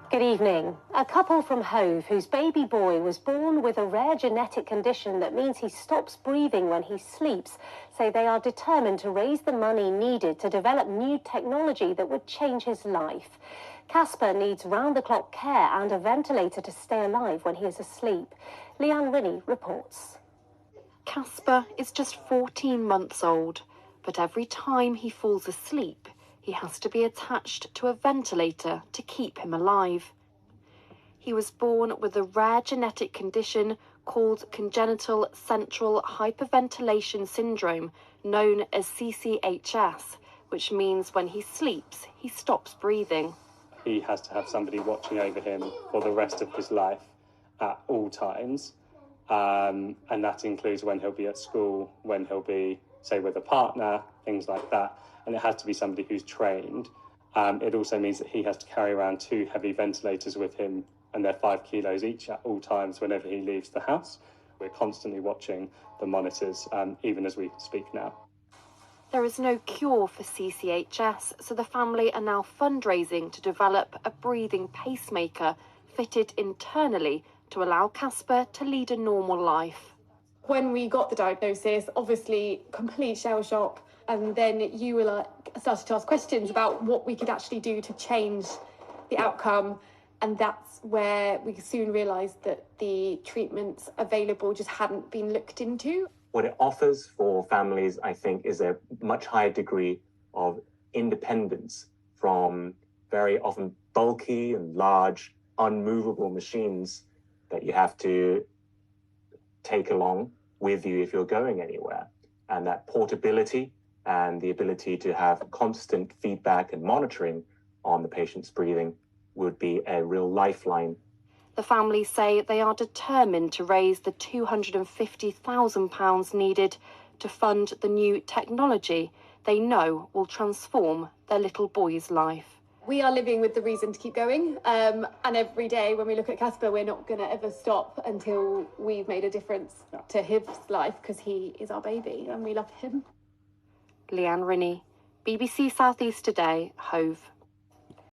Good evening. A couple from Hove whose baby boy was born with a rare genetic condition that means he stops breathing when he sleeps say they are determined to raise the money needed to develop new technology that would change his life. Casper needs round-the-clock care and a ventilator to stay alive when he is asleep. Leanne Rinney reports. Casper is just 14 months old, but every time he falls asleep, he has to be attached to a ventilator to keep him alive. He was born with a rare genetic condition called congenital central hyperventilation syndrome, known as CCHS, which means when he sleeps, he stops breathing. He has to have somebody watching over him for the rest of his life at all times. And that includes when he'll be at school, when he'll be, say, with a partner, things like that. And it has to be somebody who's trained. It also means that he has to carry around 2 heavy ventilators with him, and they're 5 kilos each at all times whenever he leaves the house. We're constantly watching the monitors, even as we speak now. There is no cure for CCHS, so the family are now fundraising to develop a breathing pacemaker fitted internally to allow Casper to lead a normal life. When we got the diagnosis, obviously complete shell shock, and then you started to ask questions about what we could actually do to change the outcome, and that's where we soon realised that the treatments available just hadn't been looked into. What it offers for families, I think, is a much higher degree of independence from very often bulky and large, unmovable machines that you have to take along with you if you're going anywhere. And that portability and the ability to have constant feedback and monitoring on the patient's breathing would be a real lifeline. The family say they are determined to raise the £250,000 needed to fund the new technology they know will transform their little boy's life. We are living with the reason to keep going, and every day when we look at Casper, we're not going to ever stop until we've made a difference to his life, because he is our baby and we love him. Leanne Rinney, BBC South East Today, Hove.